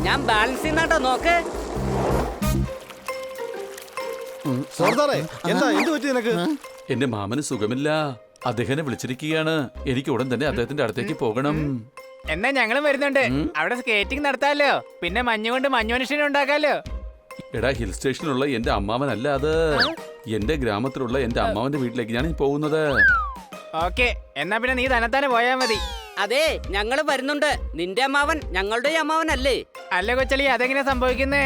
ഞാൻ ബാലൻസ് ചെയ്യുന്നാട്ടോ നോക്ക്. എന്താ എന്ത് പറ്റി നിനക്ക്? എന്റെ മാമന് സുഖമില്ല. അദ്ദേഹനെ വിളിച്ചിരിക്കുകയാണ്. എനിക്ക് ഉടൻ തന്നെ അദ്ദേഹത്തിന്റെ അടുത്തേക്ക് പോകണം. എന്നാ ഞങ്ങളും വരുന്നുണ്ട്. അവിടെ സ്കേറ്റിംഗ് നടത്താലോ, പിന്നെ മഞ്ഞുകൊണ്ട് മഞ്ഞുമനുഷ്യനെ ഉണ്ടാക്കാലോ. എടാ, ഹിൽ സ്റ്റേഷനിലുള്ള എന്റെ അമ്മാവനല്ല അത്. എന്റെ ഗ്രാമത്തിലുള്ള എന്റെ അമ്മാവന്റെ വീട്ടിലേക്കാണ് പോകുന്നത്. ഓക്കെ, എന്നാ പിന്നെ നീ തന്നെത്താനെ പോയാ മതി. അതെ, ഞങ്ങള് വരുന്നുണ്ട്. നിന്റെ അമ്മാവൻ ഞങ്ങളുടെ അമ്മാവനല്ലേ? അല്ല കൊച്ചളി, അതെങ്ങനെയാ സംഭവിക്കുന്നേ?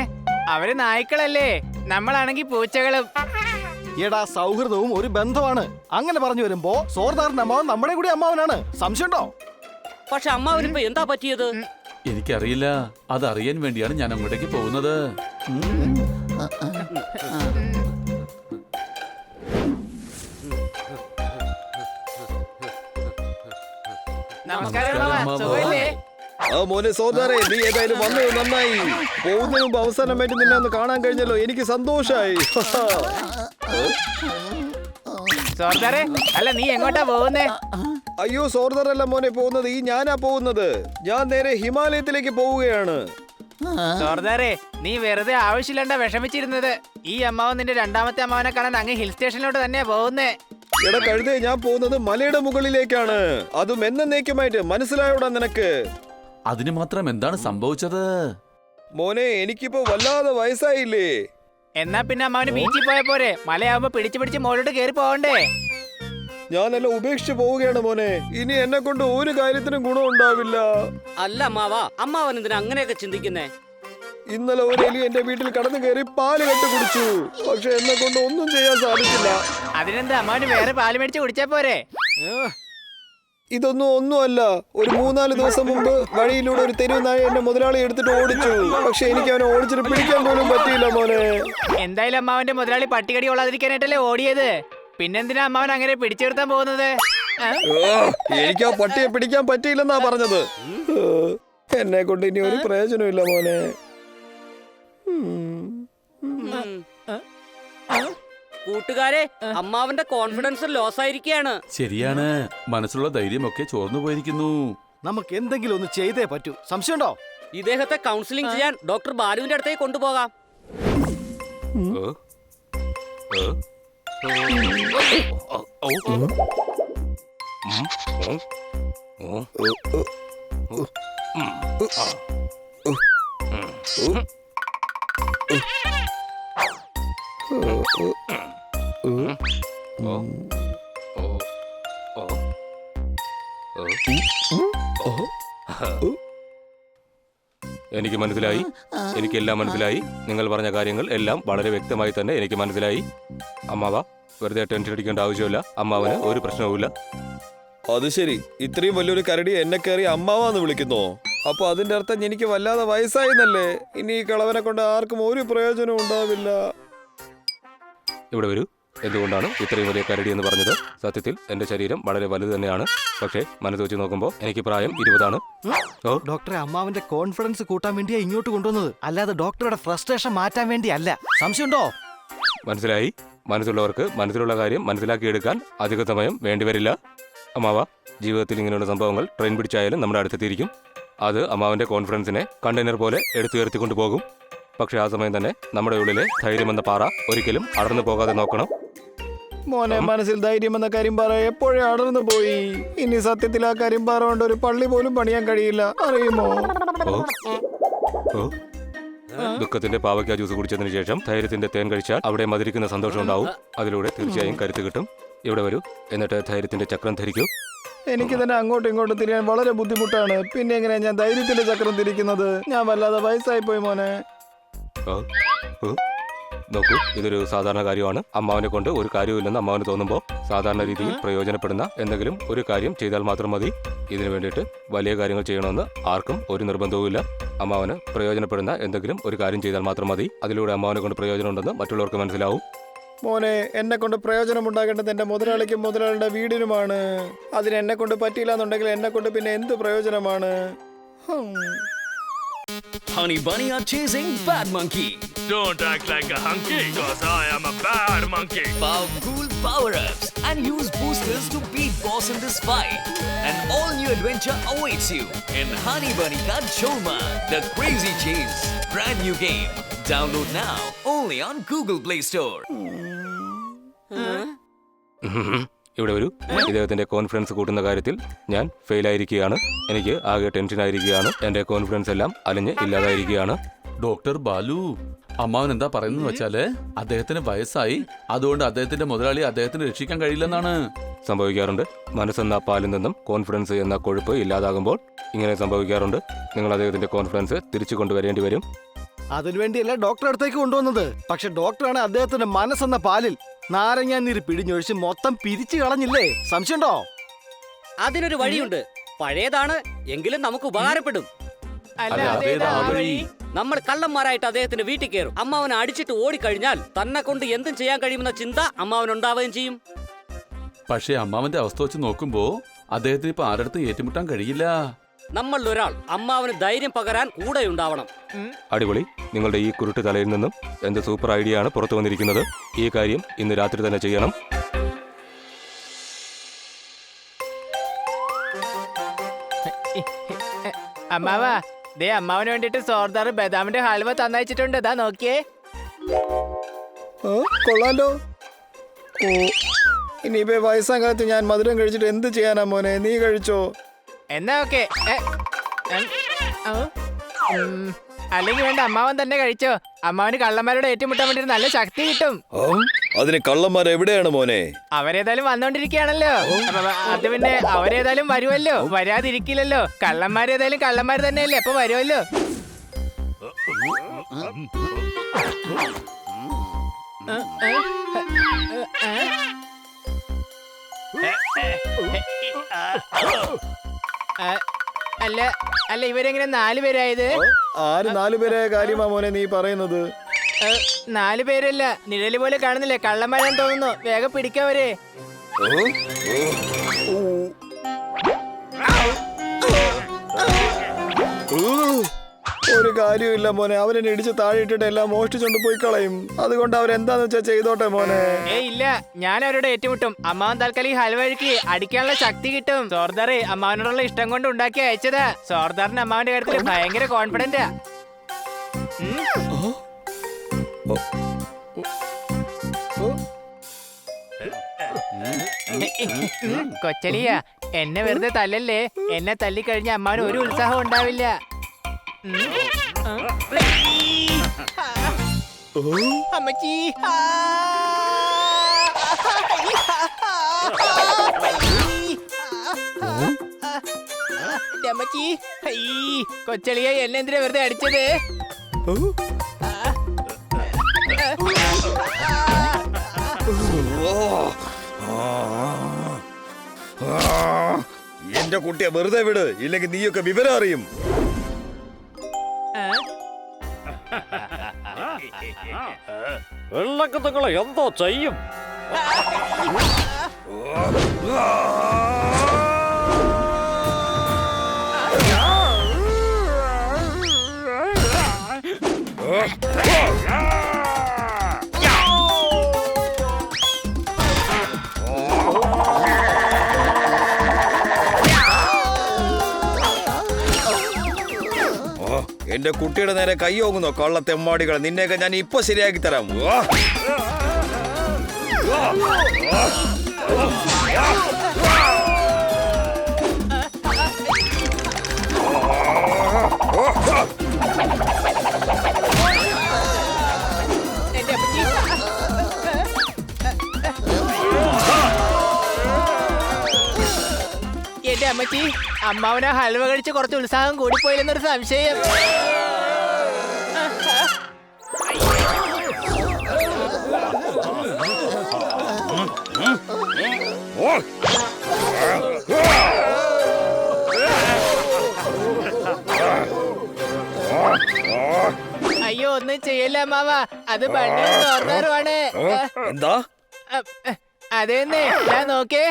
അവര് നായ്ക്കളല്ലേ, നമ്മളാണെങ്കി പൂച്ചകളും. എടാ, സൗഹൃദവും ഒരു ബന്ധമാണ്. അങ്ങനെ പറഞ്ഞു വരുമ്പോ സോർദാറിന്റെ അമ്മാവൻ നമ്മുടെ കൂടി അമ്മാവനാണ്. സംശയമുണ്ടോ? പക്ഷെ അമ്മാവനിപ്പോ എന്താ പറ്റിയത്? എനിക്കറിയില്ല. അതറിയാൻ വേണ്ടിയാണ് ഞാൻ അങ്ങോട്ടേക്ക് പോകുന്നത്. മോനെ സോദാറെ, നീ ഏതായാലും വന്നത് നന്നായി. പോകുന്നതിന് മുമ്പ് അവസാനമായിട്ട് നിന്നെ ഒന്ന് കാണാൻ കഴിഞ്ഞല്ലോ. എനിക്ക് സന്തോഷായി. സോർദാറെ, അല്ല നീ എങ്ങോട്ടാ പോകുന്നേ? അയ്യോ, സോർദാറല്ല മോനെ പോകുന്നത്, ഞാനാ പോകുന്നത്. ഞാൻ നേരെ ഹിമാലയത്തിലേക്ക് പോവുകയാണ്. സോർദാറെ, നീ വെറുതെ ആവശ്യമില്ലാണ്ട വിഷമിച്ചിരുന്നത്. ഈ അമ്മാവൻ നിന്റെ രണ്ടാമത്തെ അമ്മാവനെ കാണാൻ അങ്ങ് ഹിൽ സ്റ്റേഷനിലോട്ട് തന്നെയാ പോകുന്നേ. എടാ കഴുതേ, ഞാൻ പോകുന്നത് മലയുടെ മുകളിലേക്കാണ്. അതും എന്നേക്കുമായിട്ട്. മനസ്സിലായോടാ നിനക്ക്? അതിന് മാത്രം എന്താണ് സംഭവിച്ചത്? മോനെ, എനിക്കിപ്പോ വല്ലാതെ വയസ്സായില്ലേ. എന്നാ പിന്നെ അമ്മാവന് ബീച്ചിൽ പോയ പോരെ? മലയാവുമ്പോ പിടിച്ച് മോളോട്ട് കേറി പോകണ്ടേ? ഞാനെല്ലാം ഉപേക്ഷിച്ച് പോവുകയാണ് മോനെ. ഇനി എന്നെ കൊണ്ട് ഒരു കാര്യത്തിനും ഗുണം ഉണ്ടാവില്ല. അല്ല അമ്മാവാ, അമ്മാവൻ എന്തിനാ അങ്ങനെയൊക്കെ ചിന്തിക്കുന്നേ? ഇന്നലെ ഒരു എലി എന്റെ വീട്ടിൽ കടന്നു കയറി പാല് കെട്ട് കുടിച്ചു. പക്ഷെ എന്നെ കൊണ്ട് ഒന്നും ചെയ്യാൻ സാധിച്ചില്ല. അതിനെന്താ, അമ്മാവന് വേറെ പാല് മേടിച്ച് കുടിച്ചാ പോരെ? ഒന്നുമല്ല. ഒരു 3-4 ദിവസം മുമ്പ് വഴിയിലൂടെ ഒരു തെരുവ് നായ എന്റെ മുതലാളി എടുത്തിട്ട് ഓടിച്ചു. പക്ഷെ എനിക്ക് അവനെ ഓടിച്ചിട്ട് പിടിക്കാൻ പോലും പറ്റിയില്ല മോനെ. എന്തായാലും അമ്മാവന്റെ മുതലാളി പട്ടികടി കൊള്ളാതിരിക്കാനായിട്ടല്ലേ ഓടിയത്. പിന്നെന്തിനാ അമ്മാവൻ അങ്ങനെ പിടിച്ചു നിർത്താൻ പോകുന്നത്? എനിക്ക് ആ പട്ടിയെ പിടിക്കാൻ പറ്റിയില്ലെന്നാ പറഞ്ഞത്. എന്നെ കൊണ്ട് ഇനി ഒരു പ്രയോജനമില്ല മോനെ. കൂട്ടുകാരെ, അമ്മാവന്റെ കോൺഫിഡൻസ് ലോസ് ആയിരിക്കുകയാണ്. ശരിയാണ്. മനസ്സിലുള്ള ധൈര്യമൊക്കെ ചോർന്നു പോയിരിക്കുന്നു. നമുക്ക് എന്തെങ്കിലും ഒന്ന് ചെയ്തേ പറ്റൂ. സംശയമുണ്ടോ? ഇദ്ദേഹത്തെ കൗൺസിലിംഗ് ചെയ്യാൻ ഡോക്ടർ ബാലുവിന്റെ അടുത്തേക്ക് കൊണ്ടുപോകാം. എനിക്ക് മനസ്സിലായി. എനിക്കെല്ലാം മനസ്സിലായി. നിങ്ങൾ പറഞ്ഞ കാര്യങ്ങൾ എല്ലാം വളരെ വ്യക്തമായി തന്നെ എനിക്ക് മനസ്സിലായി. അമ്മാവ, വെറുതെ ടെൻഷൻ അടിക്കേണ്ട ആവശ്യമില്ല. അമ്മാവന് ഒരു പ്രശ്നവുമില്ല. അത് ശരി, ഇത്രയും വലിയൊരു കരടി എന്നെ കയറി അമ്മാവാന്ന് വിളിക്കുന്നോ? അപ്പൊ അതിന്റെ അർത്ഥം എനിക്ക് വല്ലാതെ വയസ്സായെന്നല്ലേ? ഇനി ഈ കളവനെ കൊണ്ട് ആർക്കും ഒരു പ്രയോജനവും ഉണ്ടാവില്ല. ഇവിടെ വരൂ. എന്തുകൊണ്ടാണ് ഇത്രയും വലിയ കരടി എന്ന് പറഞ്ഞത്? സത്യത്തിൽ എന്റെ ശരീരം വളരെ വലുത് തന്നെയാണ്. പക്ഷേ മനസ്സ് വെച്ച് നോക്കുമ്പോൾ എനിക്ക് പ്രായം 20 ആണ്. ഡോക്ടറെ, അമ്മാവന്റെ കോൺഫിഡൻസ് കൂട്ടാൻ വേണ്ടിയാ ഇങ്ങോട്ട് കൊണ്ടുവന്നത്, അല്ലാതെ ഡോക്ടറുടെ ഫ്രസ്ട്രേഷൻ മാറ്റാൻ വേണ്ടിയല്ല. സംശയമുണ്ടോ? മനസ്സിലായി. മനസ്സുള്ളവർക്ക് മനസ്സിലുള്ള കാര്യം മനസ്സിലാക്കിയെടുക്കാൻ അധിക സമയം വേണ്ടിവരില്ല. അമ്മാവ, ജീവിതത്തിൽ ഇങ്ങനെയുള്ള സംഭവങ്ങൾ ട്രെയിൻ പിടിച്ചായാലും നമ്മുടെ അടുത്തെത്തിയിരിക്കും. അത് അമ്മാവന്റെ കോൺഫിഡൻസിനെ കണ്ടെയ്നർ പോലെ എടുത്തുയർത്തിക്കൊണ്ടു പോകും. പക്ഷെ ആ സമയം തന്നെ നമ്മുടെ ഉള്ളിലെ ധൈര്യമെന്ന പാറ ഒരിക്കലും അടർന്നു പോകാതെ നോക്കണം. മോനെ, മനസ്സിൽ ധൈര്യമെന്ന കരിമ്പാറ എപ്പോഴേ അടർന്നു പോയി. ഇനി സത്യത്തിൽ ആ കരിമ്പാറ കൊണ്ട് ഒരു പള്ളി പോലും പണിയാൻ കഴിയില്ല, അറിയുമോ? ദുഃഖത്തിന്റെ പാവയ്ക്ക ജ്യൂസ് കുടിച്ചതിന് ശേഷം ധൈര്യത്തിന്റെ തേൻ കഴിച്ചാൽ അവിടെ മധുരിക്കുന്ന സന്തോഷം ഉണ്ടാവും. അതിലൂടെ തീർച്ചയായും കരുത്ത് കിട്ടും. ഇവിടെ വരൂ. എന്നിട്ട് ധൈര്യത്തിന്റെ ചക്രം ധരിക്കൂ. എനിക്ക് തന്നെ അങ്ങോട്ടും ഇങ്ങോട്ടും തിരിയാൻ വളരെ ബുദ്ധിമുട്ടാണ്. പിന്നെ എങ്ങനെയാ ഞാൻ ധൈര്യത്തിന്റെ ചക്രം തിരിക്കുന്നത്? ഞാൻ വല്ലാതെ വയസ്സായി പോയി മോനെ. നോക്കൂ, ഇതൊരു സാധാരണ കാര്യമാണ്. അമ്മാവനെ കൊണ്ട് ഒരു കാര്യമില്ലെന്ന് അമ്മാവന് തോന്നുമ്പോൾ സാധാരണ രീതിയിൽ പ്രയോജനപ്പെടുന്ന എന്തെങ്കിലും ഒരു കാര്യം ചെയ്താൽ മാത്രം മതി. ഇതിനു വേണ്ടിയിട്ട് വലിയ കാര്യങ്ങൾ ചെയ്യണമെന്ന് ആർക്കും ഒരു നിർബന്ധവുമില്ല. അമ്മാവന് പ്രയോജനപ്പെടുന്ന എന്തെങ്കിലും ഒരു കാര്യം ചെയ്താൽ മാത്രം മതി. അതിലൂടെ അമ്മാവനെ കൊണ്ട് പ്രയോജനം ഉണ്ടെന്ന് മറ്റുള്ളവർക്ക് മനസ്സിലാവും. മോനെ, എന്നെ കൊണ്ട് പ്രയോജനം ഉണ്ടാകേണ്ടത് എന്റെ മുതലാളിക്കും മുതലാളിയുടെ വീടിനുമാണ്. അതിന് എന്നെ കൊണ്ട് പറ്റിയില്ല എന്നുണ്ടെങ്കിൽ എന്നെ കൊണ്ട് പിന്നെ എന്ത് പ്രയോജനമാണ്? Honey Bunny are chasing Bad Monkey. Don't act like a hunky, cause I am a bad monkey. Powerful power-ups and use boosters to beat boss in this fight. An all-new adventure awaits you in Honey Bunny Ka Choma, The Crazy Chase. Brand new game. Download now only on Google Play Store. ഇവിടെ വരൂ. ഇദ്ദേഹത്തിന്റെ confidence കൂട്ടുന്ന കാര്യത്തിൽ ഞാൻ fail ആയിരിക്കുകയാണ്. എനിക്ക് ആകെ tension ആയിരിക്കുകയാണ്. എന്റെ കോൺഫിഡൻസ് എല്ലാം അലിഞ്ഞ് ഇല്ലാതായിരിക്കുകയാണ്. ഡോക്ടർ ബാലു, അമ്മാവൻ എന്താ പറയുന്നത് വെച്ചാല് അദ്ദേഹത്തിന് വയസ്സായി, അതുകൊണ്ട് അദ്ദേഹത്തിന്റെ മുതലാളി അദ്ദേഹത്തിന് രക്ഷിക്കാൻ കഴിയില്ലെന്നാണ്. സംഭവിക്കാറുണ്ട്. മനസ്സെന്ന പാലിൽ നിന്നും കോൺഫിഡൻസ് എന്ന കൊഴുപ്പ് ഇല്ലാതാകുമ്പോൾ ഇങ്ങനെ സംഭവിക്കാറുണ്ട്. നിങ്ങൾ അദ്ദേഹത്തിന്റെ കോൺഫിഡൻസ് തിരിച്ചു കൊണ്ടുവരേണ്ടി വരും. അതിനുവേണ്ടിയല്ല ഡോക്ടറെ അടുത്തേക്ക് കൊണ്ടുവന്നത്. പക്ഷെ ഡോക്ടറാണ് അദ്ദേഹത്തിന്റെ മനസ്സെന്ന പാലിൽ നാരങ്ങാ നീര് പിഴിഞ്ഞൊഴിച്ച് മൊത്തം പിരിച്ചു കളഞ്ഞില്ലേ? സംശയമുണ്ടോ? അതിനൊരു വഴിയുണ്ട്. പഴയതാണ്, എങ്കിലും നമുക്ക് ഉപകാരപ്പെടും. അല്ല, അല്ല, അതേതാ അതേതാ വഴി? നമ്മൾ കള്ളന്മാരായിട്ട് അദ്ദേഹത്തിന്റെ വീട്ടിൽ കയറും. അമ്മാവനെ അടിച്ചിട്ട് ഓടിക്കഴിഞ്ഞാൽ തന്നെ കൊണ്ട് എന്തും ചെയ്യാൻ കഴിയുമെന്ന ചിന്ത അമ്മാവനുണ്ടാവുകയും ചെയ്യും. പക്ഷേ അമ്മാവന്റെ അവസ്ഥ വെച്ച് നോക്കുമ്പോ അദ്ദേഹത്തിന് ഇപ്പൊ ആരടുത്തും ഏറ്റുമുട്ടാൻ കഴിയില്ല. നമ്മളിൽ ഒരാൾ അമ്മാവന് ധൈര്യം പകരാൻ കൂടെ ഉണ്ടാവണം. അടിപൊളി. നിങ്ങളുടെ ഈ കുരുട്ട് തലയിൽ നിന്നും എന്ത് സൂപ്പർ ഐഡിയ ആണ് പുറത്തു വന്നിരിക്കുന്നത്. ഈ കാര്യം ഇന്ന് രാത്രി തന്നെ ചെയ്യണം. അമ്മാവാ, ദേ അമ്മാവന് വേണ്ടിട്ട് സോർദാർ ബദാമിന്റെ ഹൽവ തന്നയച്ചിട്ടുണ്ട്. ഇതാ നോക്കിയേ. കൊള്ളാലോ. ഓ, ഇനിയിപ്പോ വയസ്സാം കാലത്ത് ഞാൻ മധുരം കഴിച്ചിട്ട് എന്ത് ചെയ്യാനാ മോനെ? നീ കഴിച്ചോ? എന്നാ ഓക്കെ. അല്ലെങ്കിൽ വേണ്ട, അമ്മാവൻ തന്നെ കഴിച്ചോ. അമ്മാവന് കള്ളന്മാരോട് ഏറ്റുമുട്ടാൻ വേണ്ടി നല്ല ശക്തി കിട്ടും. അതിന് കള്ളന്മാർ എവിടെയാണ് മോനെ? അവരേതായാലും വന്നോണ്ടിരിക്കുകയാണല്ലോ. അത് പിന്നെ അവരേതായാലും വരുമല്ലോ, വരാതിരിക്കില്ലല്ലോ. കള്ളന്മാരേതായാലും കള്ളന്മാർ തന്നെയല്ലേ, അപ്പൊ വരുമല്ലോ. അല്ല അല്ല, ഇവരെങ്ങനെ 4 പേരായത്? ആര് 4 പേരായ കാര്യമാ മോനെ നീ പറയുന്നത്? 4 പേരല്ല, നിഴല് പോലെ കാണുന്നില്ലേ? കള്ളന്മാരാന്ന് തോന്നുന്നു. വേഗം പിടിക്കവരെ. ഒരു കാര്യമില്ല മോനെ, അവരെന്നെ ഇടിച്ച് താഴെ ഇട്ടിട്ട് എല്ലാം മോഷ്ടിച്ചോണ്ട് പോയി കളയും. അതുകൊണ്ട് അവരെന്താന്ന് വെച്ചാ ചെയ്തോട്ടെ മോനെ. ഇല്ല, ഞാൻ അവരോട് ഏറ്റുമുട്ടും. അമ്മാവൻ തൽക്കാലം ഈ ഹൽവഴിക്ക് അടിക്കാനുള്ള ശക്തി കിട്ടും. സോർദാറെ അമ്മാവനോടുള്ള ഇഷ്ടം കൊണ്ട് ഉണ്ടാക്കി അയച്ചതാ. സോർദാറിന് അമ്മാവന്റെ കാര്യത്തിൽ ഭയങ്കര കോൺഫിഡന്റാ. കൊച്ചലിയ, എന്നെ വെറുതെ തല്ലല്ലേ. എന്നെ തല്ലിക്കഴിഞ്ഞ അമ്മാവന് ഒരു ഉത്സാഹം ഉണ്ടാവില്ല. അമ്മച്ചി, അമ്മച്ചി, കൊച്ചളിയ എന്നെ എന്തിനാ വെറുതെ അടിച്ചത്? എന്റെ കുട്ടിയെ വെറുതെ വിട്, ഇല്ലെങ്കിൽ നീയൊക്കെ വിവരം അറിയും. വെള്ളക്കത്തുകളെ എന്തോ ചെയ്യും. എന്റെ കുട്ടിയുടെ നേരെ കൈ ഓങ്ങുന്നോ കള്ളത്തെമ്മാടികൾ? നിന്നെയൊക്കെ ഞാൻ ഇപ്പൊ ശരിയാക്കി തരാം. എന്റെ അമ്മച്ചി, അമ്മാവനെ ഹൽവ കഴിച്ച് കുറച്ച് ഉത്സാഹം കൂടിപ്പോയില്ലെന്നൊരു സംശയം. അയ്യോ, ഒന്നും ചെയ്യല്ല അമ്മാവ, അത് ബണ്ണിയും സോർദാറുമാണ്. എന്താ? അതേന്നേ, ഞാൻ നോക്കേ.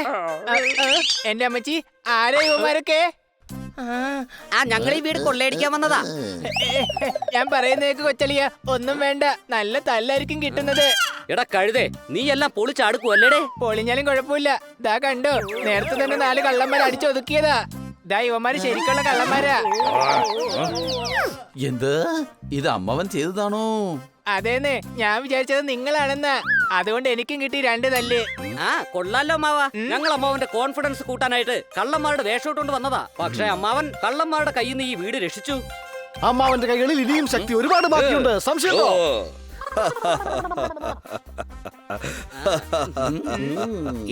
എന്റെ അമ്മച്ചി, ആരാ ഇവന്മാരൊക്കെ? ആ ഞങ്ങൾ ഈ വീട് കൊള്ളയടിക്കാൻ വന്നതാ. ഞാൻ പറയുന്നേക്ക് കൊച്ചളിയ, ഒന്നും വേണ്ട, നല്ല തല്ലായിരിക്കും കിട്ടുന്നത്. എടാ കഴുതേ, നീ എല്ലാം പൊളിച്ചടുക്കുവല്ലേടേ? പൊളിഞ്ഞാലും കുഴപ്പമില്ല. ദാ കണ്ടോ, നേരത്തെ തന്നെ 4 കള്ളന്മാരെ അടിച്ചൊതുക്കിയതാ. ദാ ഇവന്മാര് ശരിക്കുള്ള കള്ളന്മാരാ. എന്ത് ഇത് അമ്മാവൻ ചെയ്തതാണോ? അതേന്ന്, ഞാൻ വിചാരിച്ചത് നിങ്ങളാണെന്നാ. അതുകൊണ്ട് എനിക്കും കിട്ടി 2 തല്ല്. ആ കൊള്ളാലോ അമ്മാവ. ഞങ്ങൾ അമ്മാവന്റെ കോൺഫിഡൻസ് കൂട്ടാനായിട്ട് കള്ളന്മാരുടെ വേഷോട്ടുകൊണ്ട് വന്നതാ. പക്ഷെ അമ്മാവൻ കള്ളന്മാരുടെ കയ്യിൽ നിന്ന് ഈ വീട് രക്ഷിച്ചു. അമ്മാവന്റെ കൈകളിൽ ഇനിയും ശക്തി ഒരുപാട് ബാക്കിയുണ്ട്. സംശയം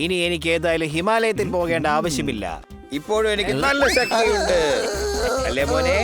ഇനി എനിക്ക് ഏതായാലും ഹിമാലയത്തിൽ പോകേണ്ട ആവശ്യമില്ല. ഇപ്പോഴും എനിക്ക് നല്ല ശക്തിയുണ്ട്. അല്ലേ മോനെ?